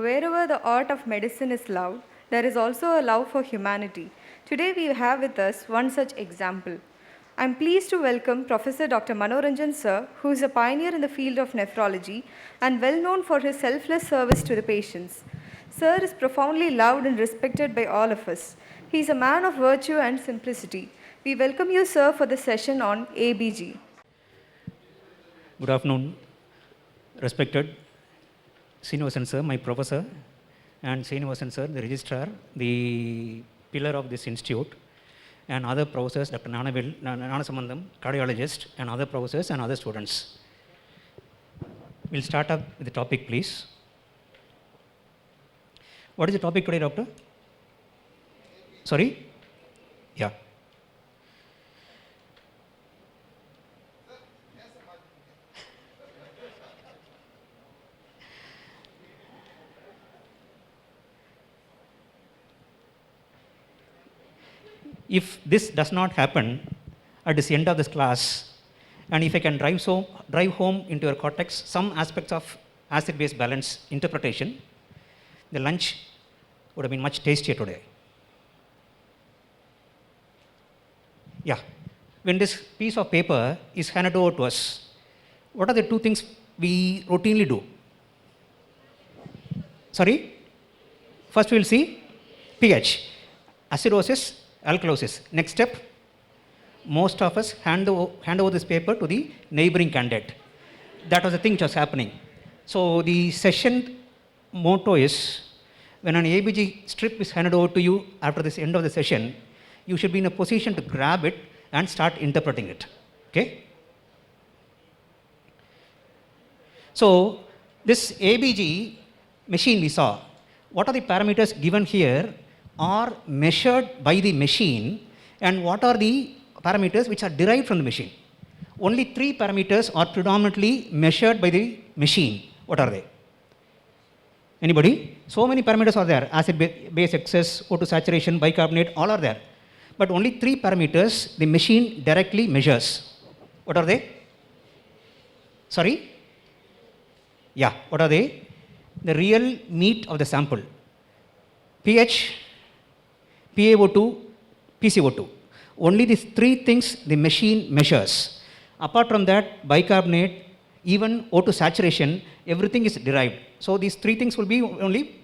Wherever the art of medicine is loved, there is also a love for humanity. Today we have with us one such example. I'm pleased to welcome Professor Dr. Manoranjan Sir, who is a pioneer in the field of nephrology and well known for his selfless service to the patients. Sir is profoundly loved and respected by all of us. He is a man of virtue and simplicity. We welcome you, sir, for the session on ABG. Good afternoon, respected Srinivasan sir, my professor, and Srinivasan sir, the registrar, the pillar of this institute, and other professors, Dr. Nanasamandam, cardiologist, and other professors and other students. We'll start up with the topic, please. What is the topic today, doctor? Sorry? Yeah. If this does not happen at the end of this class, and if I can drive home into your cortex some aspects of acid-base balance interpretation, the lunch would have been much tastier today. Yeah. When this piece of paper is handed over to us, what are the two things we routinely do? Sorry? First we will see pH, acidosis, alkalosis. Next step, most of us hand over this paper to the neighboring candidate. That was the thing which was happening. So the session motto is, when an ABG strip is handed over to you after this end of the session, you should be in a position to grab it and start interpreting it. Okay? So this ABG machine we saw, what are the parameters given here are measured by the machine, and what are the parameters which are derived from the machine? Only 3 parameters are predominantly measured by the machine. What are they? Anybody? So many parameters are there. Acid base excess, O2 saturation, bicarbonate, all are there. But only 3 parameters the machine directly measures. What are they? Sorry? Yeah, what are they? The real meat of the sample. pH, PaO2, PCO2. Only these 3 things the machine measures. Apart from that, bicarbonate, even O2 saturation, everything is derived. So these 3 things will be only.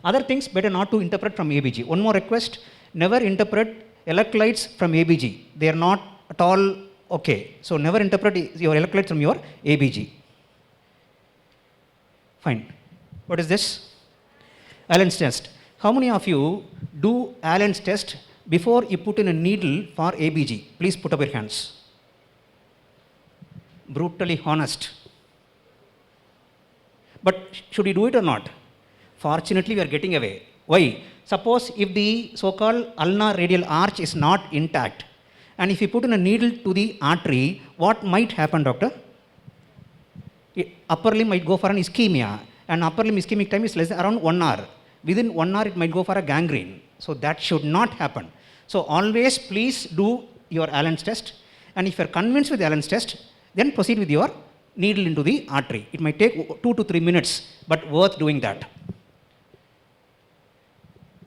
Other things better not to interpret from ABG. One more request, never interpret electrolytes from ABG. They are not at all okay. So never interpret your electrolytes from your ABG. Fine. What is this? Allen's test. How many of you do Allen's test before you put in a needle for ABG? Please put up your hands. Brutally honest. But should you do it or not? Fortunately, we are getting away. Why? Suppose if the so-called ulnar radial arch is not intact, and if you put in a needle to the artery, what might happen, doctor? Upper limb might go for an ischemia, and upper limb ischemic time is less than around 1 hour. Within 1 hour, it might go for a gangrene. So that should not happen. So always please do your Allen's test, and if you are convinced with the Allen's test, then proceed with your needle into the artery. It might take 2 to 3 minutes, but worth doing that.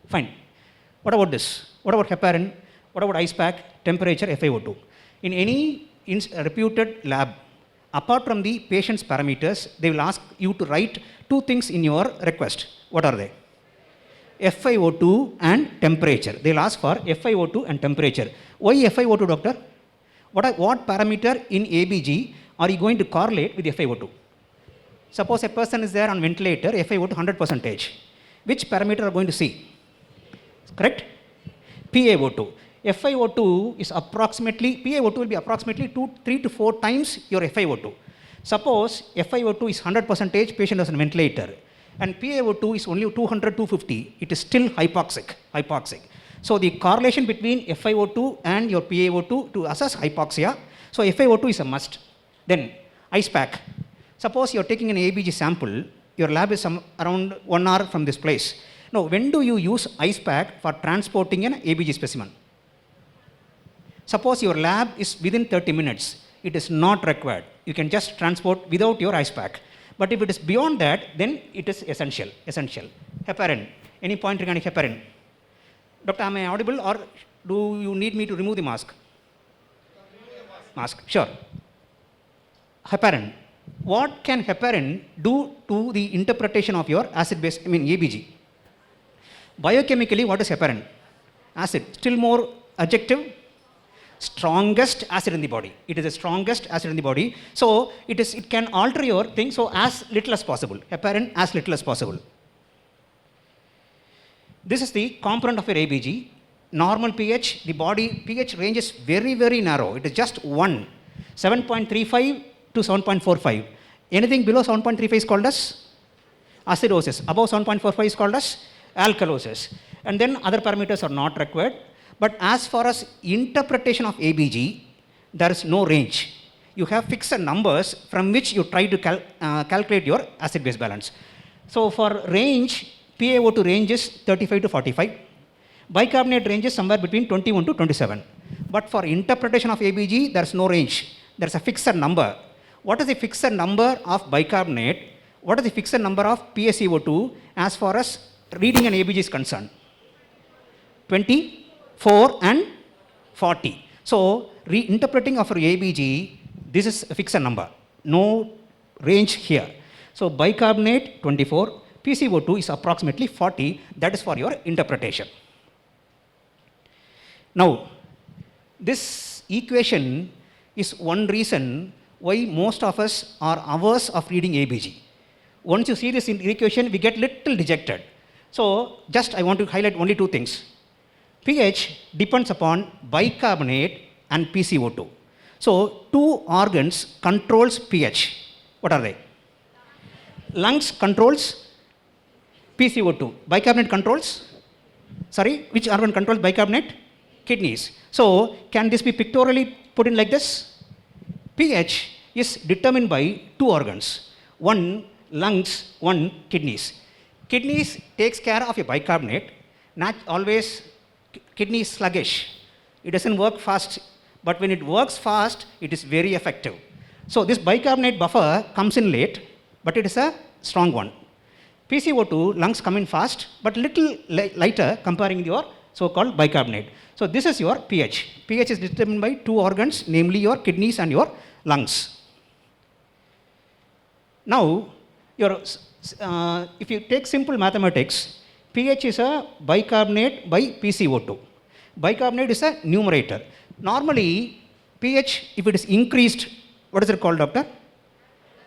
Fine. What about this? What about heparin? What about ice pack, temperature, FiO2? In any reputed lab, apart from the patient's parameters, they will ask you to write 2 things in your request. What are they? FiO2 and temperature. They will ask for FiO2 and temperature. Why FiO2, doctor? What parameter in ABG are you going to correlate with FiO2? Suppose a person is there on ventilator, FiO2 100%. Which parameter are going to see? Correct? PaO2. FiO2 is approximately, PaO2 will be approximately 3 to 4 times your FiO2. Suppose FiO2 is 100%, patient is on ventilator, and PaO2 is only 200, 250, it is still hypoxic. So the correlation between FiO2 and your PaO2 to assess hypoxia, so FiO2 is a must. Then ice pack. Suppose you are taking an ABG sample, your lab is around 1 hour from this place. Now, when do you use ice pack for transporting an ABG specimen? Suppose your lab is within 30 minutes, it is not required. You can just transport without your ice pack. But if it is beyond that, then it is essential. Essential. Heparin. Any point regarding heparin? Doctor, am I audible or do you need me to remove the mask? Mask. Sure. Heparin. What can heparin do to the interpretation of your acid-base, ABG? Biochemically, what is heparin? Acid. Still more adjective? Strongest acid in the body. It is the strongest acid in the body. So it can alter your thing, so as little as possible. Heparin as little as possible. This is the component of your ABG. Normal pH, the body pH range is very, very narrow. It is just 1, 7.35 to 7.45. Anything below 7.35 is called as acidosis. Above 7.45 is called as alkalosis. And then other parameters are not required. But as far as interpretation of ABG, there is no range. You have fixed numbers from which you try to calculate your acid-base balance. So for range, PaO2 range is 35 to 45. Bicarbonate range is somewhere between 21 to 27. But for interpretation of ABG, there is no range. There is a fixed number. What is the fixed number of bicarbonate? What is the fixed number of PaCO2 as far as reading an ABG is concerned? 24 and 40. So, reinterpreting of your ABG, this is a fixed number. No range here. So, bicarbonate 24, PaCO2 is approximately 40. That is for your interpretation. Now, this equation is one reason why most of us are averse of reading ABG. Once you see this equation, we get little dejected. So, just I want to highlight only two things. pH depends upon bicarbonate and PaCO2. So, two organs controls pH. What are they? Lungs controls PaCO2. Bicarbonate controls? Sorry, which organ controls bicarbonate? Kidneys. So, can this be pictorially put in like this? pH is determined by two organs. One lungs, one kidneys. Kidneys takes care of your bicarbonate. Not always kidney is sluggish. It doesn't work fast. But when it works fast, it is very effective. So this bicarbonate buffer comes in late, but it is a strong one. PaCO2, lungs come in fast, but little lighter comparing your so-called bicarbonate. So this is your pH. pH is determined by two organs, namely your kidneys and your lungs. Now, if you take simple mathematics, pH is a bicarbonate by PaCO2. Bicarbonate is a numerator. Normally, pH, if it is increased, what is it called, doctor?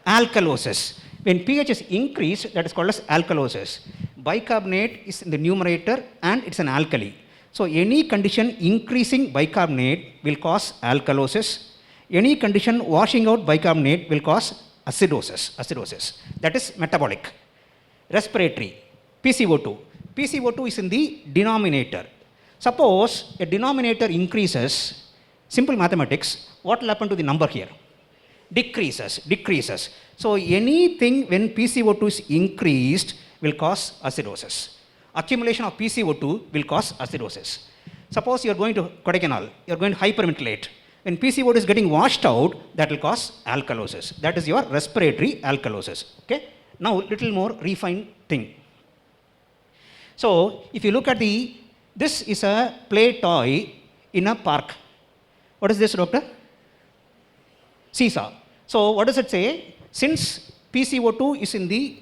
Alkalosis. When pH is increased, that is called as alkalosis. Bicarbonate is in the numerator and it's an alkali. So, any condition increasing bicarbonate will cause alkalosis. Any condition washing out bicarbonate will cause acidosis. That is metabolic. Respiratory, PaCO2. PaCO2 is in the denominator. Suppose a denominator increases, simple mathematics, what will happen to the number here? Decreases. So anything when PaCO2 is increased will cause acidosis. Accumulation of PaCO2 will cause acidosis. Suppose you are going to Kodaikanal, you are going to hyperventilate. When PaCO2 is getting washed out, that will cause alkalosis. That is your respiratory alkalosis. Okay? Now, little more refined thing. So, if you look at this is a play toy in a park. What is this, doctor? Seesaw. So, what does it say? Since PaCO2 is in the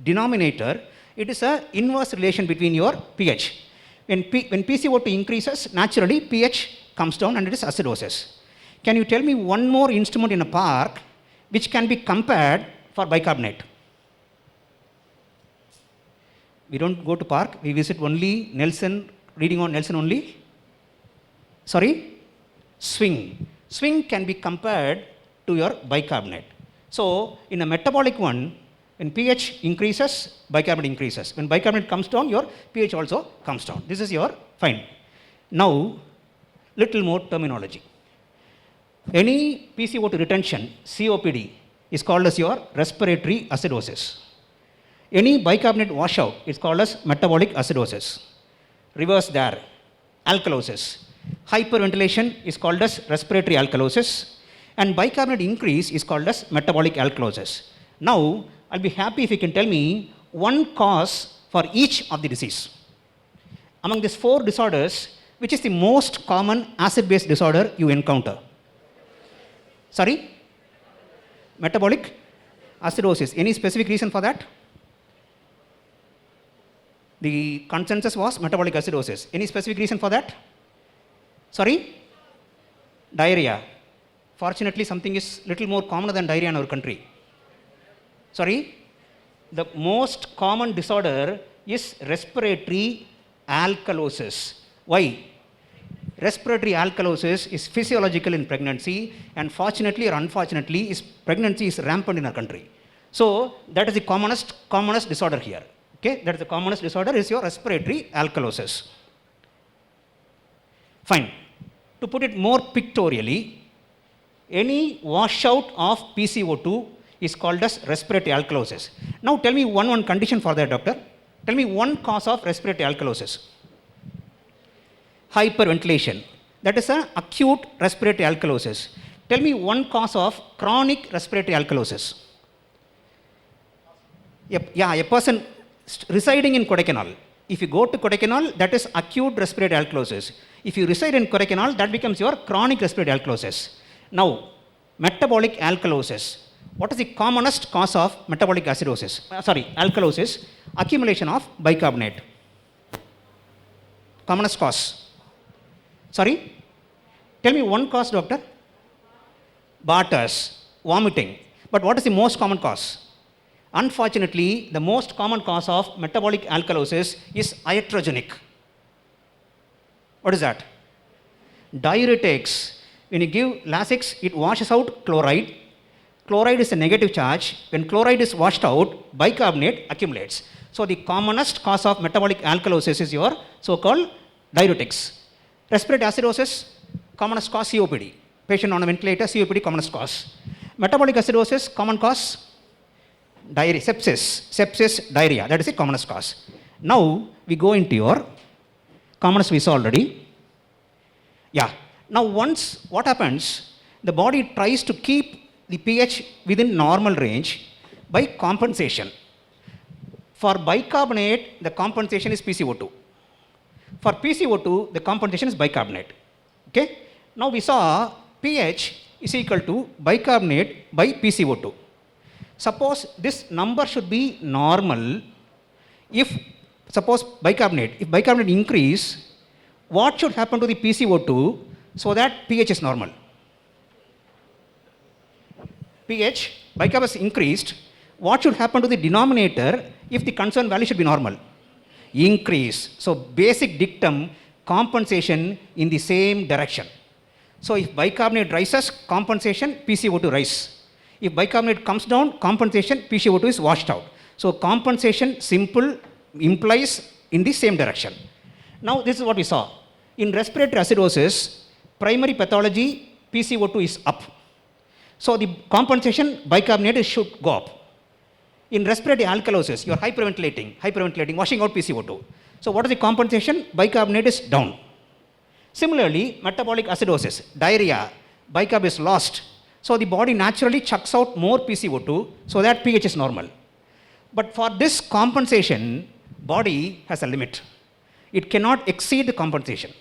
denominator, it is an inverse relation between your pH. When PaCO2 increases, naturally pH comes down and it is acidosis. Can you tell me one more instrument in a park which can be compared for bicarbonate? We don't go to park, we visit only Nelson, reading on Nelson only. Sorry? Swing. Swing can be compared to your bicarbonate. So, in a metabolic one, when pH increases, bicarbonate increases. When bicarbonate comes down, your pH also comes down. This is your fine. Now, little more terminology. Any PaCO2 retention, COPD, is called as your respiratory acidosis. Any bicarbonate washout is called as metabolic acidosis. Reverse there, alkalosis. Hyperventilation is called as respiratory alkalosis, and bicarbonate increase is called as metabolic alkalosis. Now, I'll be happy if you can tell me one cause for each of the disease. Among these 4 disorders, which is the most common acid-base disorder you encounter? Sorry? Metabolic acidosis. Any specific reason for that? The consensus was metabolic acidosis. Any specific reason for that? Sorry? Diarrhea. Fortunately, something is little more common than diarrhea in our country. Sorry? The most common disorder is respiratory alkalosis. Why? Respiratory alkalosis is physiological in pregnancy, and fortunately or unfortunately, pregnancy is rampant in our country. So that is the commonest disorder here. Okay, that is the commonest disorder is your respiratory alkalosis. Fine. To put it more pictorially, any washout of PCO2 is called as respiratory alkalosis. Now tell me one condition for that, doctor. Tell me one cause of respiratory alkalosis. Hyperventilation. That is an acute respiratory alkalosis. Tell me one cause of chronic respiratory alkalosis. A person residing in Kodaikanal. If you go to Kodaikanal, that is acute respiratory alkalosis. If you reside in Kodaikanal, that becomes your chronic respiratory alkalosis. Now, metabolic alkalosis. What is the commonest cause of metabolic acidosis? Alkalosis. Accumulation of bicarbonate. Commonest cause. Sorry? Tell me one cause, doctor. Barters, vomiting. But what is the most common cause? Unfortunately, the most common cause of metabolic alkalosis is iatrogenic. What is that? Diuretics. When you give Lasix, it washes out chloride. Chloride is a negative charge. When chloride is washed out, bicarbonate accumulates. So the commonest cause of metabolic alkalosis is your so-called diuretics. Respiratory acidosis, commonest cause COPD. Patient on a ventilator, COPD commonest cause. Metabolic acidosis, common cause diarrhea, sepsis, diarrhea. That is the commonest cause. Now we go into your commonest we saw already. Yeah. Now once what happens, the body tries to keep the pH within normal range by compensation. For bicarbonate, the compensation is PCO2. For PCO2, the compensation is bicarbonate. Okay? Now we saw pH is equal to bicarbonate by PCO2. Suppose this number should be normal. If bicarbonate increase, what should happen to the PCO2 so that pH is normal? Bicarbonate is increased. What should happen to the denominator if the concerned value should be normal? Increase. So basic dictum, compensation in the same direction. So if bicarbonate rises, compensation, PCO2 rise. If bicarbonate comes down, compensation, PCO2 is washed out. So compensation, simple, implies in the same direction. Now this is what we saw. In respiratory acidosis, primary pathology, PCO2 is up. So the compensation, bicarbonate should go up. In respiratory alkalosis, you are hyperventilating, washing out PCO2. So what is the compensation? Bicarbonate is down. Similarly, metabolic acidosis, diarrhea, bicarbonate is lost. So the body naturally chucks out more PCO2 so that pH is normal. But for this compensation, body has a limit. It cannot exceed the compensation.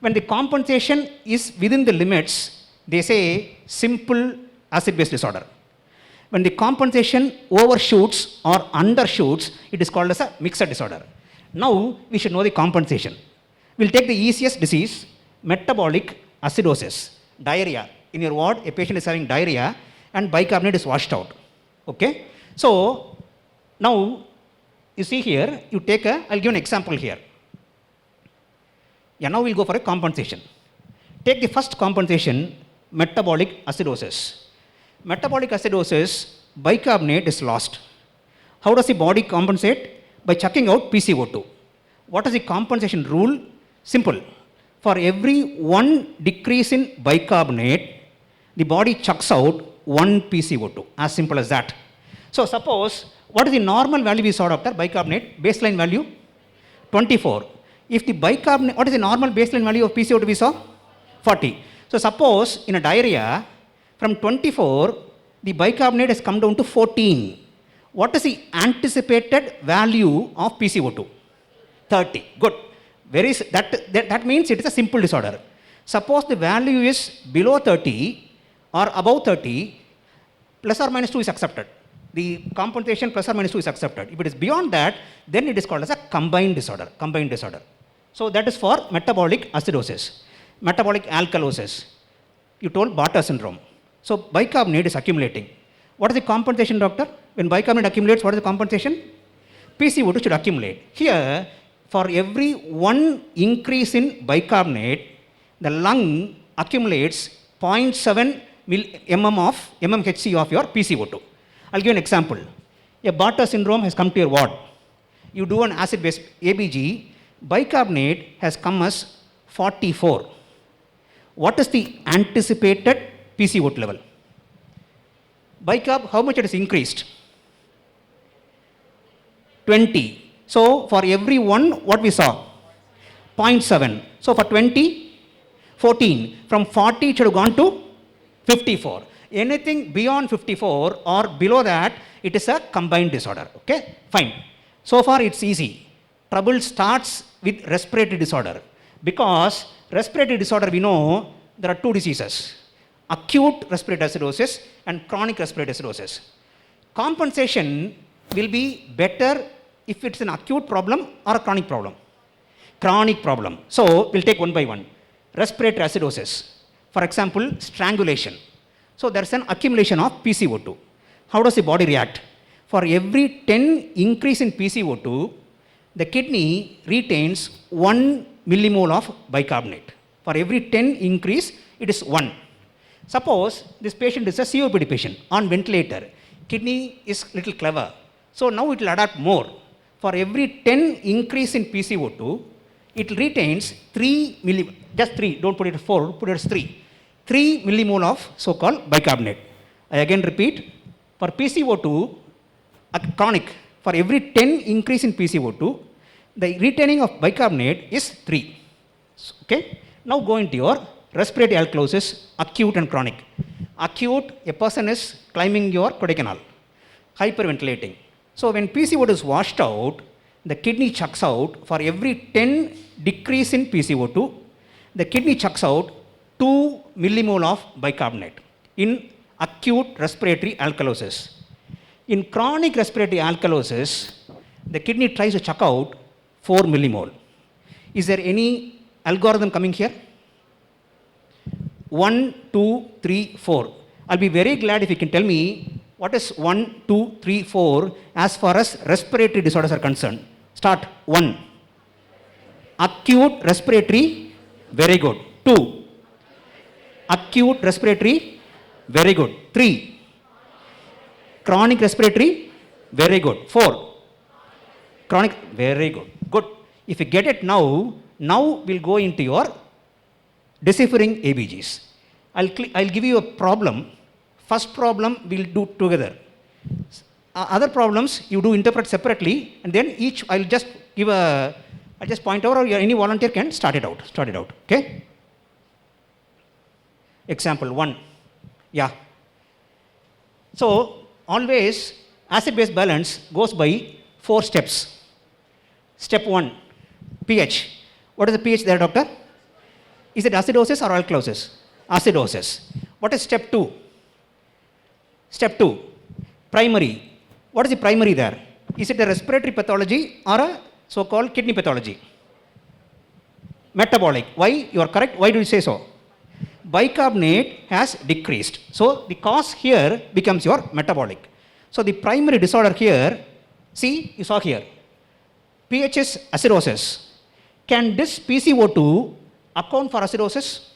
When the compensation is within the limits, they say simple acid-base disorder. When the compensation overshoots or undershoots, it is called as a mixed disorder. Now we should know the compensation. We'll take the easiest disease, metabolic acidosis, diarrhea. In your ward, a patient is having diarrhea and bicarbonate is washed out. Okay? So now you see here, I'll give an example here. Yeah, now we'll go for a compensation. Take the first compensation, metabolic acidosis. Metabolic acidosis, bicarbonate is lost. How does the body compensate? By chucking out PCO2. What is the compensation rule? Simple. For every 1 decrease in bicarbonate, the body chucks out 1 PCO2. As simple as that. So suppose, what is the normal value we saw, doctor? Bicarbonate, baseline value? 24. If the bicarbonate, what is the normal baseline value of PCO2 we saw? 40. So suppose in a diarrhea, from 24, the bicarbonate has come down to 14. What is the anticipated value of PCO2? 30. Good. That means it is a simple disorder. Suppose the value is below 30 or above 30, plus or minus 2 is accepted. The compensation plus or minus 2 is accepted. If it is beyond that, then it is called as a combined disorder. Combined disorder. So that is for metabolic acidosis, metabolic alkalosis. You told Bartter syndrome. So bicarbonate is accumulating. What is the compensation, doctor? When bicarbonate accumulates, what is the compensation? PCO2 should accumulate. Here, for every one increase in bicarbonate, the lung accumulates 0.7 mmHg of your PCO2. I'll give you an example. A Bartter syndrome has come to your ward. You do an acid-base ABG, bicarbonate has come as 44. What is the anticipated PCO2 level? Bicarb, how much it is increased? 20. So for every one, what we saw? 0.7. So for 20, 14. From 40, it should have gone to 54. Anything beyond 54 or below that, it is a combined disorder. Okay, fine. So far, it's easy. Trouble starts with respiratory disorder. Because respiratory disorder, we know there are two diseases: acute respiratory acidosis and chronic respiratory acidosis. Compensation will be better if it's an acute problem or a chronic problem. Chronic problem. So we'll take one by one. Respiratory acidosis. For example, strangulation. So there's an accumulation of PCO2. How does the body react? For every 10 increase in PCO2, the kidney retains 1 millimole of bicarbonate. For every 10 increase, it is 1. Suppose this patient is a COPD patient on ventilator. Kidney is little clever. So now it will adapt more. For every 10 increase in PCO2, it retains 3 millimole, just 3, don't put it as 4, put it as 3. 3 millimole of so-called bicarbonate. I again repeat, for PCO2, chronic, for every 10 increase in PCO2, the retaining of bicarbonate is 3. Okay? Now go into your respiratory alkalosis, acute and chronic. Acute, a person is climbing your Kodaikanal, hyperventilating. So when PCO2 is washed out, the kidney chucks out. For every 10 decrease in PCO2, the kidney chucks out 2 millimole of bicarbonate in acute respiratory alkalosis. In chronic respiratory alkalosis, the kidney tries to chuck out 4 millimole. Is there any algorithm coming here? 1, 2, 3, 4. I'll be very glad if you can tell me what is 1, 2, 3, 4 as far as respiratory disorders are concerned. Start. 1. Acute respiratory, very good. 2. Acute respiratory, very good. 3. Chronic respiratory, very good. 4. Chronic, very good. Good. If you get it now we'll go into your deciphering ABGs. I'll give you a problem. First problem we'll do together. Other problems you do interpret separately, and then each I'll just point out, or any volunteer can start it out. Okay? Example 1. Yeah. So always acid-base balance goes by 4 steps. Step 1, pH. What is the pH there, doctor? Is it acidosis or alkalosis? Acidosis. What is step 2? Step 2, primary. What is the primary there? Is it a respiratory pathology or a so-called kidney pathology? Metabolic. Why? You are correct. Why do you say so? Bicarbonate has decreased. So the cause here becomes your metabolic. So the primary disorder here, see, you saw here, pH is acidosis. Can this PCO2 account for acidosis?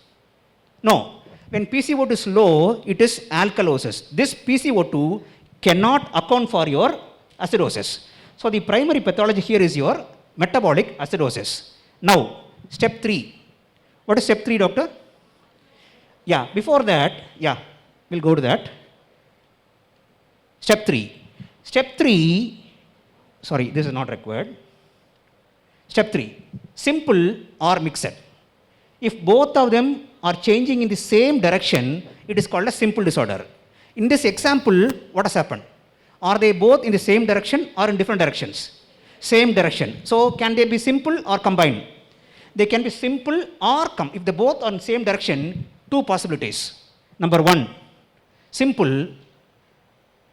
No. When PCO2 is low, it is alkalosis. This PCO2 cannot account for your acidosis. So the primary pathology here is your metabolic acidosis. Now, step 3. What is step 3, doctor? Yeah, before that, yeah, we'll go to that. Step 3. Step 3, sorry, this is not required. Step 3, simple or mixed. If both of them are changing in the same direction, it is called a simple disorder. In this example, what has happened? Are they both in the same direction or in different directions? Same direction. So can they be simple or combined? They can be simple or if they both are in same direction, two possibilities. Number one, simple,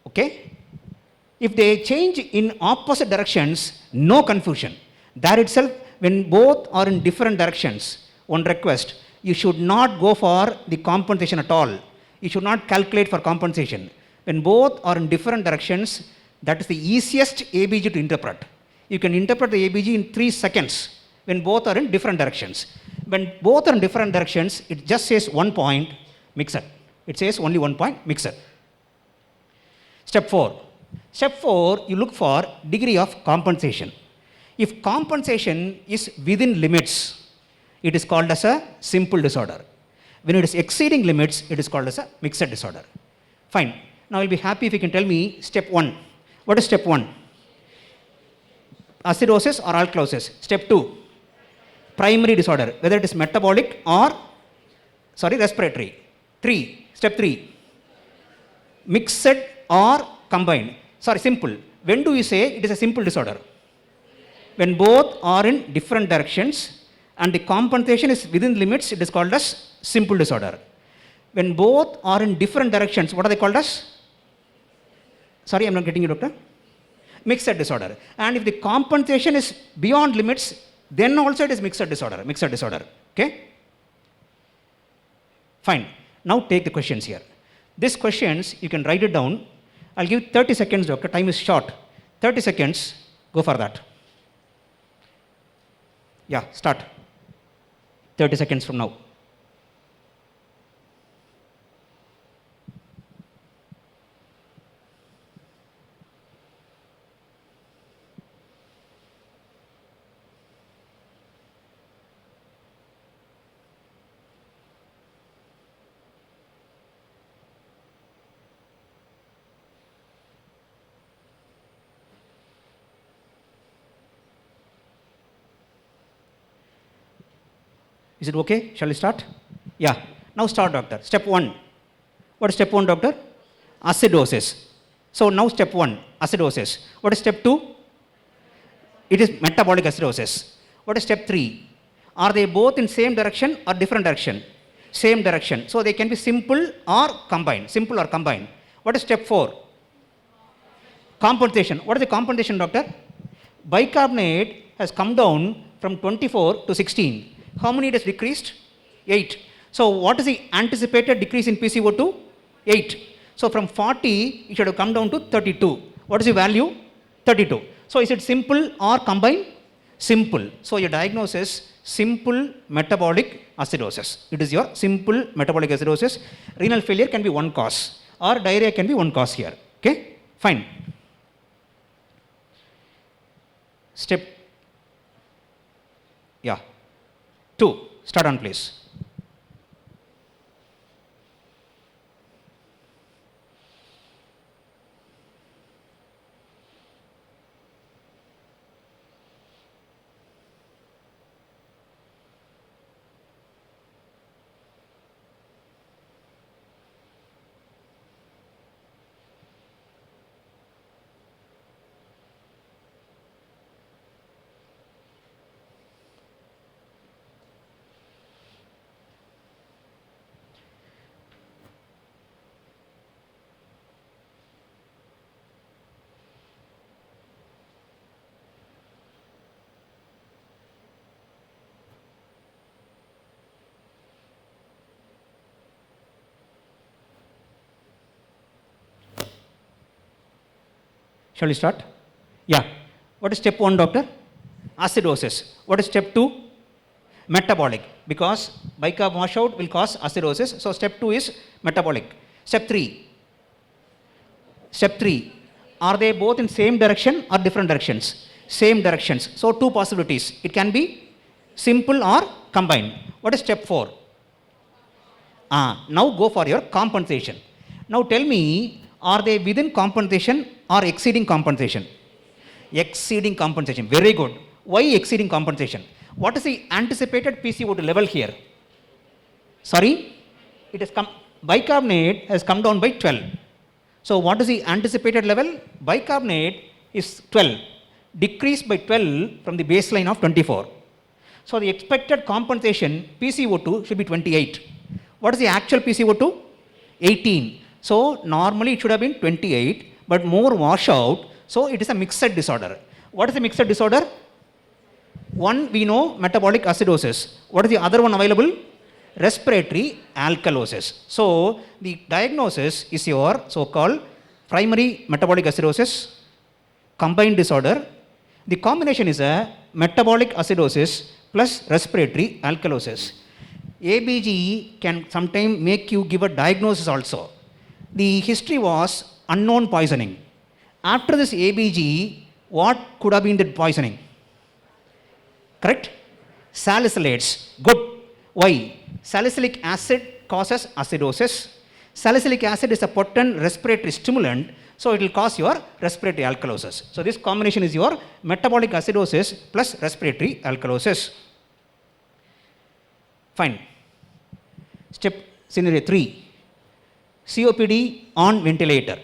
okay? If they change in opposite directions, no confusion. There itself, when both are in different directions, one request, you should not go for the compensation at all. You should not calculate for compensation. When both are in different directions, that is the easiest ABG to interpret. You can interpret the ABG in 3 seconds when both are in different directions. When both are in different directions, it just says 1 point, mixed. It says only 1 point, mixed. Step 4. Step 4, you look for degree of compensation. If compensation is within limits, it is called as a simple disorder. When it is exceeding limits, it is called as a mixed disorder. Fine. Now, I'll be happy if you can tell me step 1. What is step 1? Acidosis or alkalosis. Step 2. Primary disorder, whether it is metabolic or, respiratory. Step 3. Mixed or combined. Simple. When do we say it is a simple disorder? When both are in different directions and the compensation is within limits, it is called as simple disorder. When both are in different directions, what are they called as? Sorry, I'm not getting you, doctor. Mixed disorder. And if the compensation is beyond limits, then also it is mixed disorder. Okay? Fine. Now take the questions here. These questions, you can write it down. I'll give 30 seconds, doctor. Time is short. 30 seconds. Go for that. Yeah, start. 30 seconds from now. Is it okay? Shall we start? Yeah. Now start, doctor. Step 1. What is step 1, doctor? Acidosis. So now step 1, acidosis. What is step 2? It is metabolic acidosis. What is step 3? Are they both in same direction or different direction? Same direction. So they can be simple or combined. Simple or combined. What is step 4? Compensation. What is the compensation, doctor? Bicarbonate has come down from 24 to 16. How many it has decreased? 8. So what is the anticipated decrease in PCO2? 8. So from 40, it should have come down to 32. What is the value? 32. So is it simple or combined? Simple. So your diagnosis, simple metabolic acidosis. It is your simple metabolic acidosis. Renal failure can be one cause or diarrhea can be one cause here. Okay? Fine. Step 2. Start on, please. Shall we start? Yeah. What is step 1, doctor? Acidosis. What is step 2? Metabolic. Because bicarb washout will cause acidosis. So step 2 is metabolic. Step 3. Step 3. Are they both in same direction or different directions? Same directions. So 2 possibilities. It can be simple or combined. What is step 4? Now go for your compensation. Now tell me, are they within compensation or exceeding compensation? Exceeding compensation. Very good. Why exceeding compensation? What is the anticipated PCO2 level here? Sorry? It has come, bicarbonate has come down by 12. So what is the anticipated level? Bicarbonate is 12, decreased by 12 from the baseline of 24. So the expected compensation PCO2 should be 28. What is the actual PCO2? 18. So normally it should have been 28, but more washout. So it is a mixed disorder. What is a mixed disorder? One we know metabolic acidosis. What is the other one available? Respiratory alkalosis. So the diagnosis is your so-called primary metabolic acidosis, combined disorder. The combination is a metabolic acidosis plus respiratory alkalosis. ABG can sometimes make you give a diagnosis also. The history was unknown poisoning. After this ABG, what could have been the poisoning? Correct? Salicylates. Good. Why? Salicylic acid causes acidosis. Salicylic acid is a potent respiratory stimulant, so it will cause your respiratory alkalosis. So this combination is your metabolic acidosis plus respiratory alkalosis. Fine. Step scenario 3. COPD on ventilator.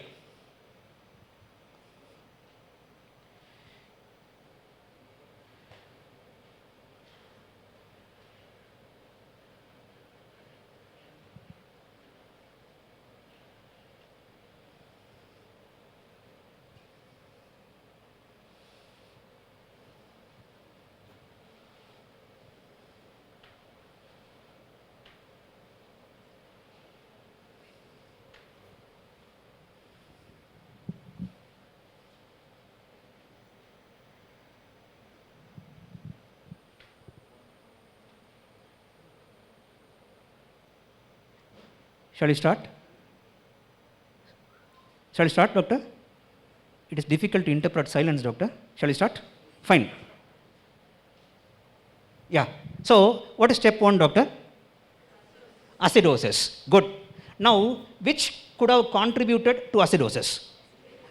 Shall we start? Shall we start, doctor? It is difficult to interpret silence, doctor. Shall we start? Fine. Yeah. So, what is step 1, doctor? Acidosis. Good. Now, which could have contributed to acidosis?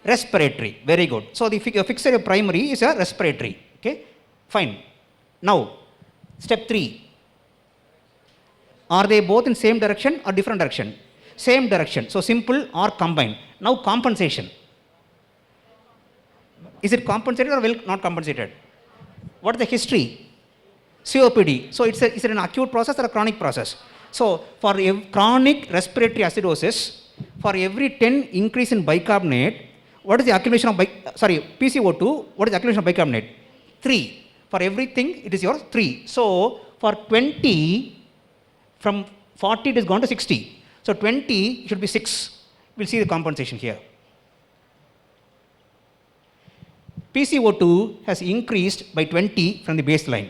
Respiratory. Very good. So, the fixed primary is a respiratory. Okay. Fine. Now, step 3. Are they both in same direction or different direction? Same direction. So, simple or combined. Now, compensation. Is it compensated or will not compensated? What is the history? COPD. So, it's an acute process or a chronic process? So, for chronic respiratory acidosis, for every 10 increase in bicarbonate, what is the accumulation of PCO2? What is the accumulation of bicarbonate? 3. For everything, it is your 3. So, for 20, from 40 it is gone to 60. So, 20 should be 6. We'll see the compensation here. PCO2 has increased by 20 from the baseline.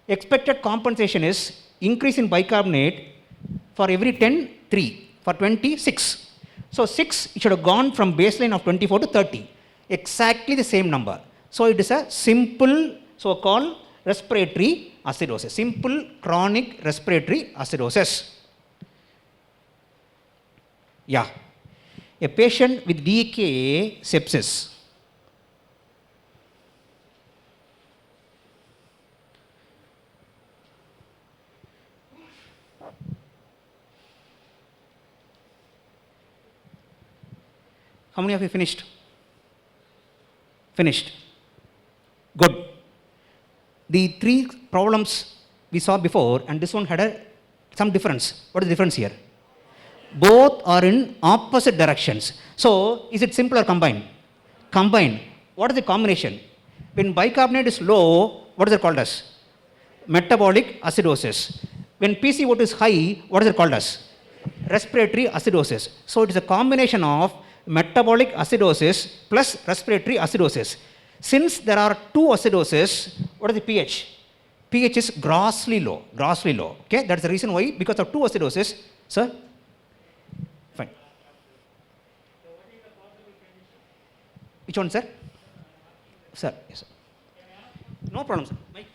Expected compensation is increase in bicarbonate for every 10, 3. For 20, 6. So, 6 it should have gone from baseline of 24 to 30. Exactly the same number. So, it is a simple so-called respiratory acidosis. Simple chronic respiratory acidosis. Yeah. A patient with DKA sepsis. How many of you finished? Finished. Good. The 3 problems we saw before and this one had some difference. What is the difference here? Both are in opposite directions. So, is it simple or combined? Combined. What is the combination? When bicarbonate is low, what is it called as? Metabolic acidosis. When PCO2 is high, what is it called as? Respiratory acidosis. So, it is a combination of metabolic acidosis plus respiratory acidosis. Since there are 2 acidoses, what is the pH? pH is grossly low. Grossly low. Okay, that's the reason why, because of 2 acidoses. Sir? Fine. Which one, sir? Sir, yes, sir. No problem, sir. Mike.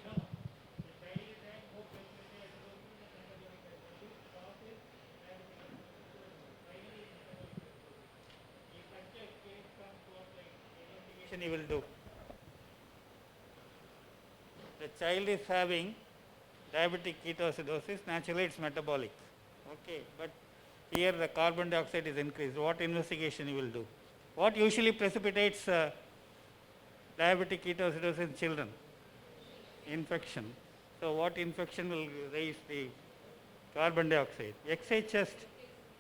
You will do. The child is having diabetic ketoacidosis, naturally it's metabolic. Okay, but Here the carbon dioxide is increased. What investigation you will do? What usually precipitates diabetic ketoacidosis in children? Infection. So what infection will raise the carbon dioxide? X-ray chest.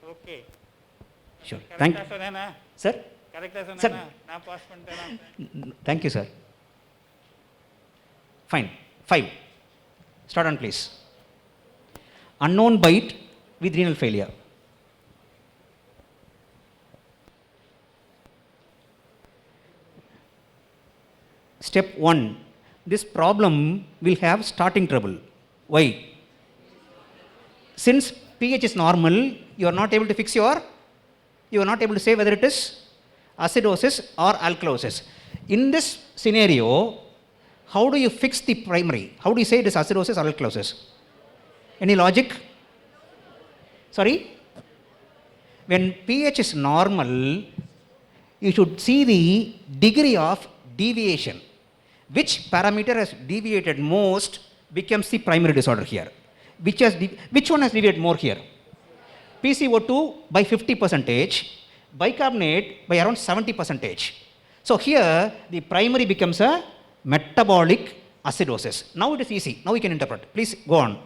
Okay. Sure. Correct sonena? Sir? Correct Sir. sonena? Na pass pantana? Thank you, sir. Fine. 5. Start on, please. Unknown bite with renal failure. Step 1. This problem will have starting trouble. Why? Since pH is normal, you are not able to fix you are not able to say whether it is acidosis or alkalosis. In this scenario, how do you fix the primary? How do you say it is acidosis or alkalosis? Any logic? Sorry? When pH is normal, you should see the degree of deviation. Which parameter has deviated most becomes the primary disorder here. Which one has deviated more here? PCO2 by 50%, bicarbonate by around 70%. So here the primary becomes a metabolic acidosis. Now it is easy. Now we can interpret. Please go on.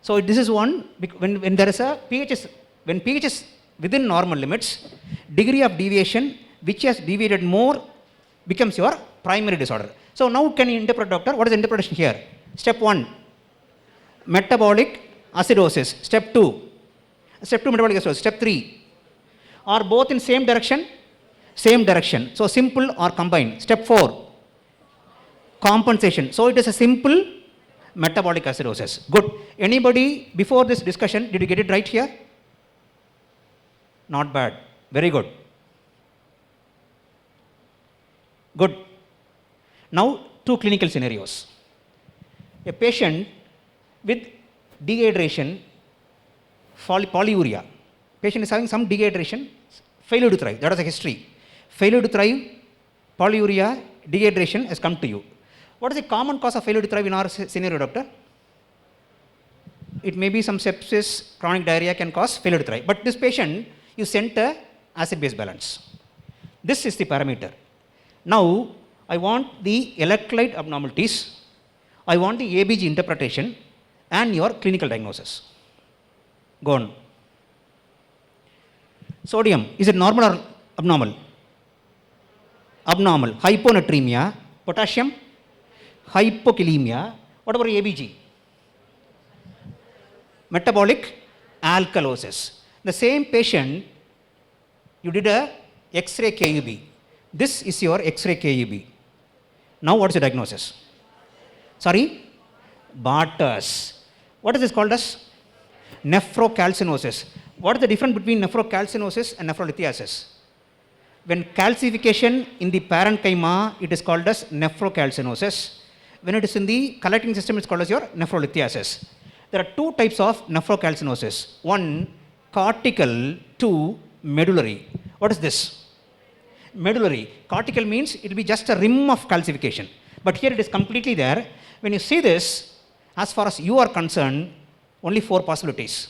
So this is one, when there is a when pH is within normal limits, degree of deviation which has deviated more becomes your primary disorder. So now can you interpret, doctor? What is the interpretation here? Step 1, metabolic acidosis. Step 2, metabolic acidosis. Step 3, are both in same direction? Same direction. So simple or combined. Step 4, compensation. So it is a simple metabolic acidosis. Good. Anybody before this discussion, did you get it right here? Not bad. Very good. Good. Now, 2 clinical scenarios. A patient with dehydration, polyuria. Patient is having some dehydration, failure to thrive. That is a history. Failure to thrive, polyuria, dehydration has come to you. What is the common cause of failure to thrive in our scenario, doctor? It may be some sepsis, chronic diarrhea can cause failure to thrive. But this patient, you sent a acid-base balance. This is the parameter. Now, I want the electrolyte abnormalities, I want the ABG interpretation and your clinical diagnosis. Go on. Sodium, is it normal or abnormal? Abnormal. Hyponatremia. Potassium, hypokalemia. What about ABG? Metabolic alkalosis. The same patient, you did a X-ray KUB. This is your X-ray KUB. Now what is the diagnosis? Sorry? Bartter's. What is this called as? Nephrocalcinosis. What is the difference between nephrocalcinosis and nephrolithiasis? When calcification in the parenchyma, it is called as nephrocalcinosis. When it is in the collecting system, it is called as your nephrolithiasis. There are 2 types of nephrocalcinosis. One, cortical, 2, medullary. What is this? Medullary. Cortical means it will be just a rim of calcification. But here it is completely there. When you see this, as far as you are concerned, only 4 possibilities.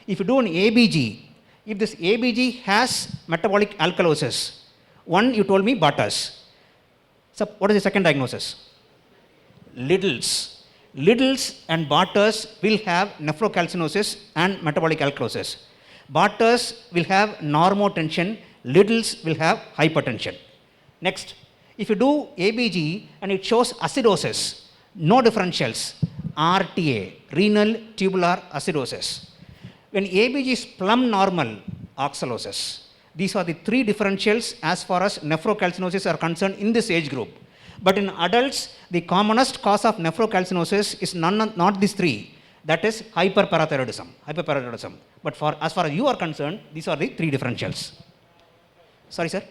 If you do an ABG, if this ABG has metabolic alkalosis, one you told me Bartter's. So what is the second diagnosis? Liddle's. Liddle's and Bartter's will have nephrocalcinosis and metabolic alkalosis. Bartter's will have normotension, Liddle's will have hypertension. Next, if you do ABG and it shows acidosis, no differentials, RTA, renal tubular acidosis. When ABG is plumb normal, oxalosis. These are the 3 differentials as far as nephrocalcinosis are concerned in this age group. But in adults, the commonest cause of nephrocalcinosis is not these 3. That is hyperparathyroidism. But as far as you are concerned, these are the 3 differentials. Sorry, sir.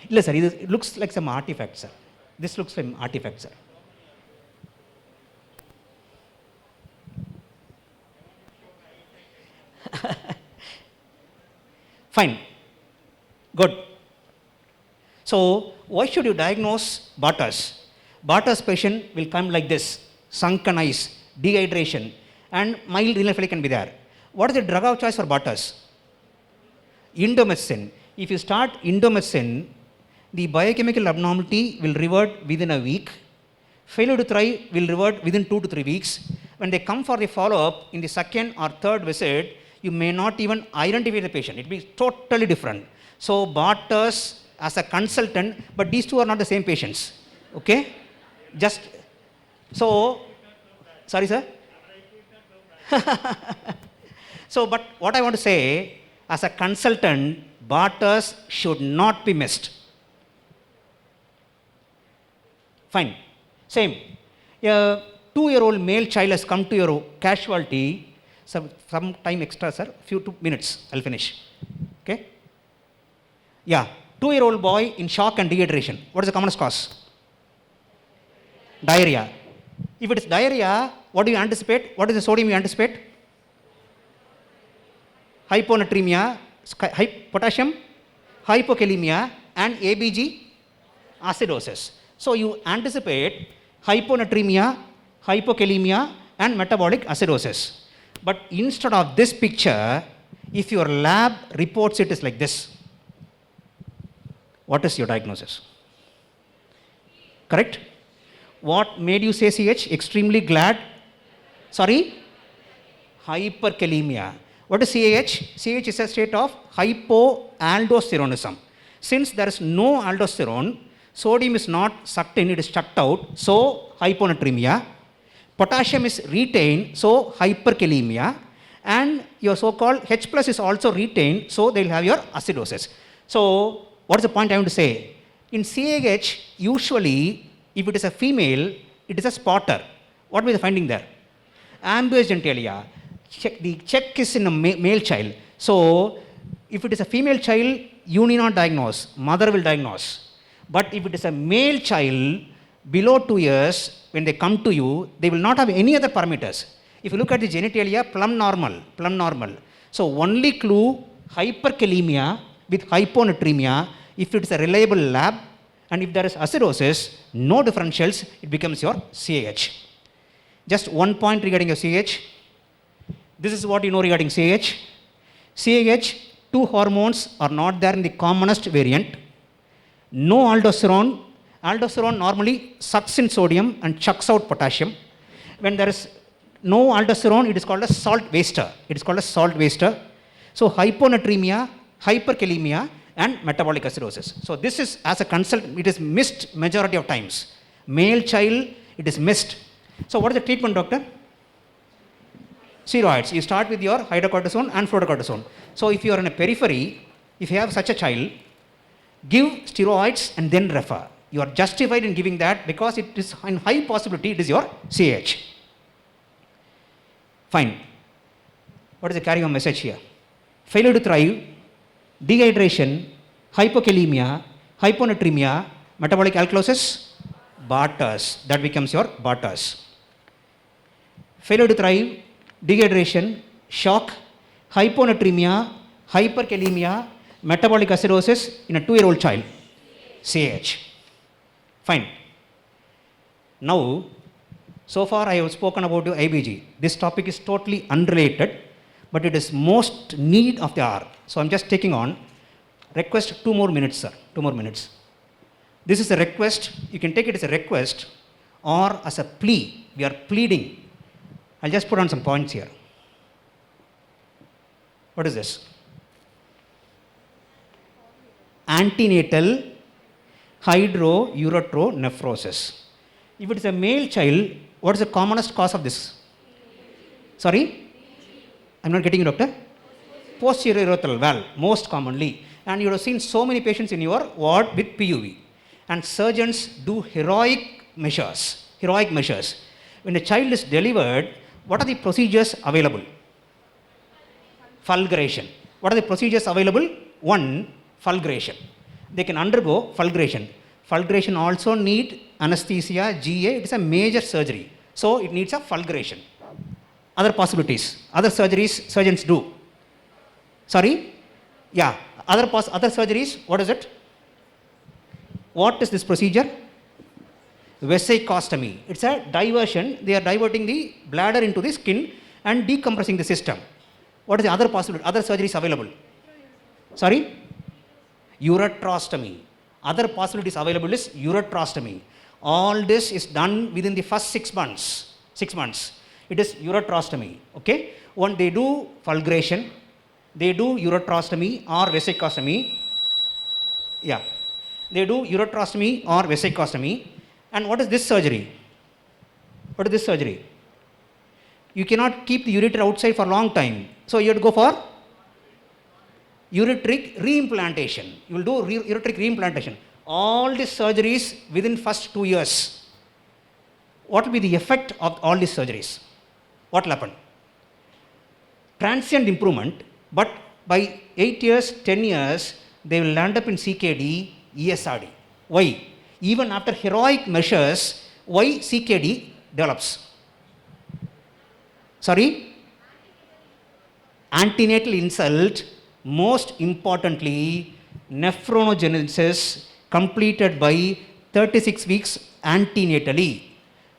No, sir, it looks like some artifact, sir. This looks like an artifact, sir. Fine. Good. So why should you diagnose Bartter's? Bartter's patient will come like this, sunken eyes, dehydration, and mild renal failure can be there. What is the drug of choice for Bartter's? Indomethacin. If you start indomethacin, the biochemical abnormality will revert within a week. Failure to thrive will revert within 2 to 3 weeks. When they come for the follow-up in the second or third visit, you may not even identify the patient. It will be totally different. So Bartter's as a consultant, but these two are not the same patients. Okay? Just, so, sorry sir? So, but what I want to say, as a consultant, Bartter's should not be missed. Fine. Same. A 2-year-old male child has come to your casualty, some time extra, sir, few 2 minutes, I'll finish. Okay? Yeah, 2-year-old boy in shock and dehydration. What is the commonest cause? Diarrhea. If it is diarrhea, what do you anticipate? What is the sodium you anticipate? Hyponatremia, potassium, hypokalemia, and ABG acidosis. So you anticipate hyponatremia, hypokalemia, and metabolic acidosis. But instead of this picture, if your lab reports it is like this, what is your diagnosis? Correct? What made you say CH? Extremely glad. Sorry? Hyperkalemia. What is CAH? CAH is a state of hypoaldosteronism. Since there is no aldosterone, sodium is not sucked in, it is chucked out, so hyponatremia. Potassium is retained, so hyperkalemia. And your so-called H plus is also retained, so they will have your acidosis. So, what is the point I want to say? In CAH, usually, if it is a female, it is a spotter. What will be the finding there? Ambiguous genitalia. The check is in a male child. So, if it is a female child, you need not diagnose. Mother will diagnose. But if it is a male child below 2 years, when they come to you, they will not have any other parameters. If you look at the genitalia, plumb normal. So, only clue, hyperkalemia with hyponatremia. If it is a reliable lab, and if there is acidosis, no differentials, it becomes your CAH. Just one point regarding your CAH. This is what you know regarding CAH. CAH, 2 hormones are not there in the commonest variant. No aldosterone. Aldosterone normally sucks in sodium and chucks out potassium. When there is no aldosterone, it is called a salt waster. So hyponatremia, hyperkalemia, and metabolic acidosis. So this is, as a consultant, it is missed majority of times. Male child, it is missed. So what is the treatment, doctor? Steroids. You start with your hydrocortisone and fluorocortisone. So if you are in a periphery, if you have such a child, give steroids and then refer. You are justified in giving that because it is in high possibility it is your CAH. Fine. What is the carry-on message here? Failure to thrive, dehydration, hypokalemia, hyponatremia, metabolic alkalosis, Bartter's. That becomes your Bartter's. Failure to thrive, dehydration, shock, hyponatremia, hyperkalemia, metabolic acidosis in a 2-year-old child. CAH. Fine. Now, so far I have spoken about your IBG. This topic is totally unrelated, but it is most need of the hour. So I'm just taking on. Request 2 more minutes, sir. 2 more minutes. This is a request. You can take it as a request or as a plea. We are pleading. I'll just put on some points here. What is this? Antenatal hydrouretronephrosis. If it is a male child, what is the commonest cause of this? Sorry? I'm not getting you, doctor. Posterior urethral valve, most commonly. And you have seen so many patients in your ward with PUV. And surgeons do heroic measures. When the child is delivered, what are the procedures available? Fulguration. What are the procedures available? 1, fulguration. They can undergo fulguration. Fulguration also need anesthesia, GA. It is a major surgery. So it needs a fulguration. Other possibilities. Other surgeries surgeons do. Sorry? Yeah. Other surgeries, what is it? What is this procedure? Vesicostomy. It's a diversion. They are diverting the bladder into the skin and decompressing the system. What is the other possibility? Other surgeries available? Sorry? Ureterostomy. Other possibilities available is ureterostomy. All this is done within the first 6 months. 6 months. It is ureterostomy. Okay? One, they do fulguration, they do ureterostomy or vesicostomy. Yeah. They do ureterostomy or vesicostomy. And what is this surgery? What is this surgery? You cannot keep the ureter outside for a long time. So you have to go for ureteric reimplantation. You will do ureteric reimplantation. All these surgeries within first 2 years. What will be the effect of all these surgeries? What will happen? Transient improvement, but by 8 years, 10 years, they will land up in CKD, ESRD. Why? Even after heroic measures, why CKD develops? Sorry? Antenatal insult, most importantly, nephronogenesis completed by 36 weeks antenatally.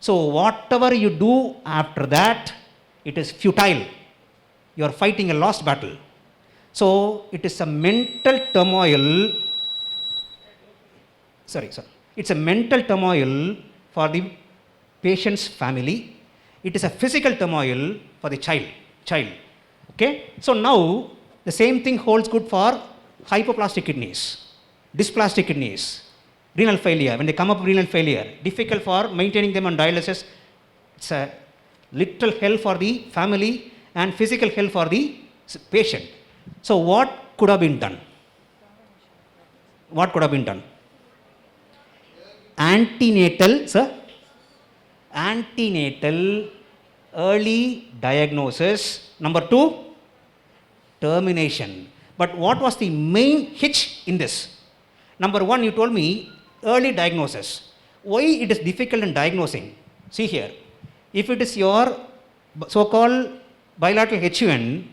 So whatever you do after that, it is futile. You are fighting a lost battle. So it is a mental turmoil. It's a mental turmoil for the patient's family. It is a physical turmoil for the child. Okay? So now the same thing holds good for hypoplastic kidneys, dysplastic kidneys, renal failure. When they come up with renal failure, difficult for maintaining them on dialysis. It's a literal hell for the family and physical hell for the patient. So what could have been done? What could have been done? Antenatal, sir? Antenatal early diagnosis. Number 2, termination. But what was the main hitch in this? Number 1, you told me early diagnosis. Why it is difficult in diagnosing? See here. If it is your so-called bilateral HUN,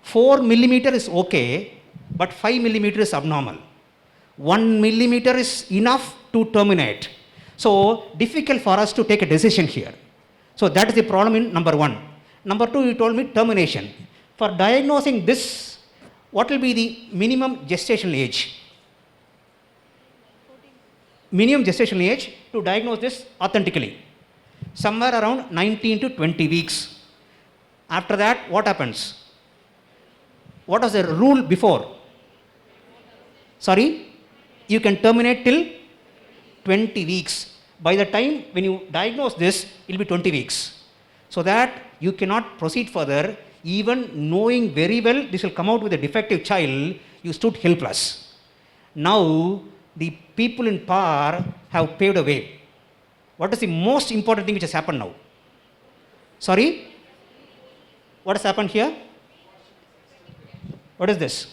4 millimeter is okay, but 5 millimeter is abnormal. 1 millimeter is enough to terminate. So difficult for us to take a decision here. So that is the problem in number 1. Number 2, you told me termination. For diagnosing this, what will be the minimum gestational age? Minimum gestational age to diagnose this authentically. Somewhere around 19 to 20 weeks. After that, what happens? What was the rule before? Sorry? You can terminate till 20 weeks. By the time when you diagnose this, it will be 20 weeks. So that you cannot proceed further, even knowing very well this will come out with a defective child, you stood helpless. Now, the people in power have paved a way. What is the most important thing which has happened now? Sorry? What has happened here? What is this?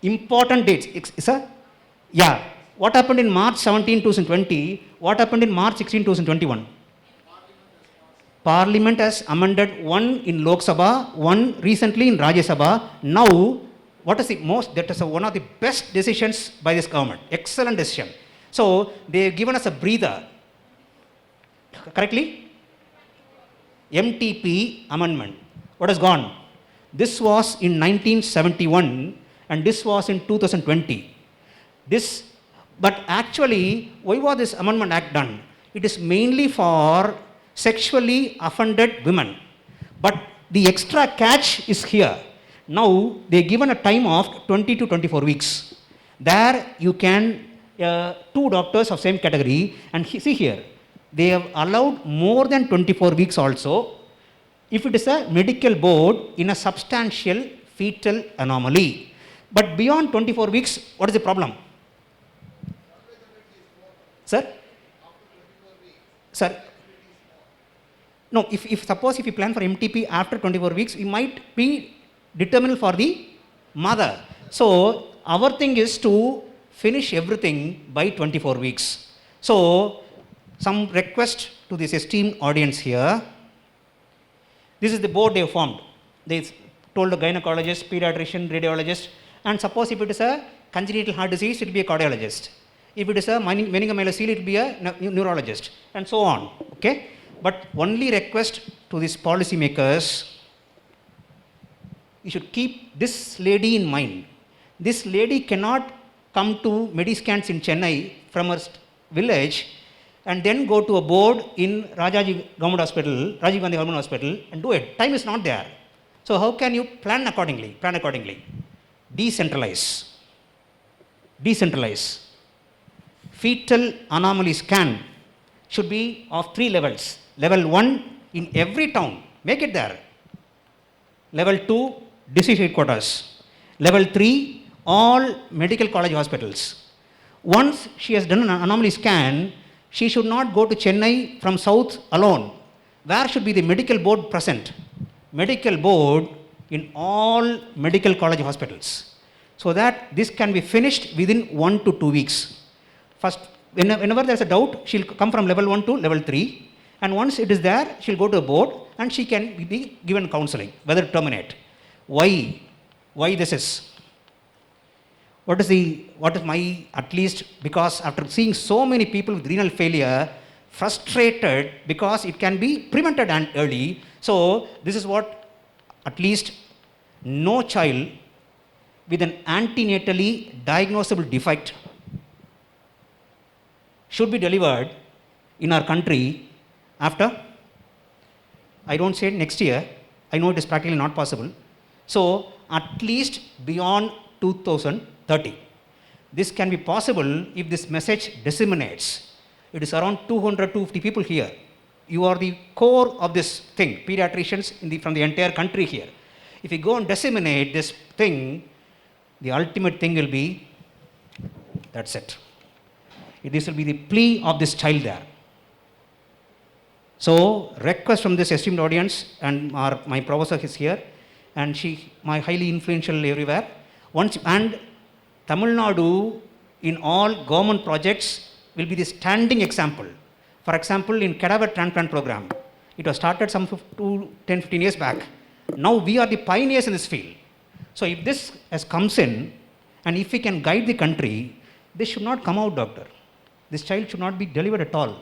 Important dates. Sir? Yeah. What happened in March 17, 2020? What happened in March 16, 2021? Parliament has amended one in Lok Sabha, one recently in Rajya Sabha. Now, what is the most, that is one of the best decisions by this government. Excellent decision. So, they have given us a breather. Correctly? MTP amendment. What has gone? This was in 1971 and this was in 2020. But actually, why was this Amendment Act done? It is mainly for sexually offended women. But the extra catch is here. Now, they are given a time of 20 to 24 weeks. There you can, 2 doctors of same category, and see here, they have allowed more than 24 weeks also, if it is a medical board in a substantial fetal anomaly. But beyond 24 weeks, what is the problem? Sir? Sir? No, if suppose if you plan for MTP after 24 weeks, it might be determinable for the mother. So, our thing is to finish everything by 24 weeks. So, some request to this esteemed audience here. This is the board they have formed. They told a gynecologist, pediatrician, radiologist, and suppose if it is a congenital heart disease, it will be a cardiologist. If it is a meningomyelocele, it will be a neurologist, and so on. Okay? But only request to these policymakers, you should keep this lady in mind. This lady cannot come to Mediscans in Chennai from her village and then go to a board in Rajaji Government Hospital, Rajiv Gandhi Government Hospital, and do it. Time is not there. So how can you plan accordingly? Plan accordingly. Decentralize. Decentralize. Fetal anomaly scan should be of 3 levels. Level 1 in every town. Make it there. Level 2, district headquarters. Level 3, all medical college hospitals. Once she has done an anomaly scan, she should not go to Chennai from south alone. Where should be the medical board present? Medical board in all medical college hospitals. So that this can be finished within 1 to 2 weeks. First, whenever there is a doubt, she will come from level 1 to level 3. And once it is there, she will go to a board and she can be given counseling, whether to terminate. Why? Why this is? What is my, at least because after seeing so many people with renal failure, frustrated because it can be prevented and early. So this is what at least no child with an antenatally diagnosable defect should be delivered in our country after, I don't say next year, I know it is practically not possible. So at least beyond 2030. This can be possible if this message disseminates. It is around 200 to 250 people here. You are the core of this thing, pediatricians from the entire country here. If you go and disseminate this thing, the ultimate thing will be, that's it. This will be the plea of this child there. So, request from this esteemed audience, and my professor is here, and my highly influential everywhere. And Tamil Nadu in all government projects will be the standing example. For example, in cadaver transplant program, it was started some 10-15 years back. Now we are the pioneers in this field. So if this comes in, and if we can guide the country, this should not come out, doctor. This child should not be delivered at all.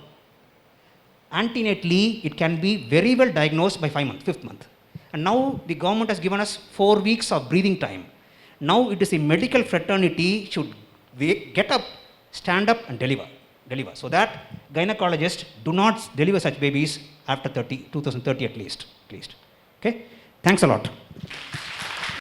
Antenatally, it can be very well diagnosed by 5th month. And now the government has given us 4 weeks of breathing time. Now it is a medical fraternity should get up, stand up and deliver. So that gynecologists do not deliver such babies after 2030 at least. Okay? Thanks a lot.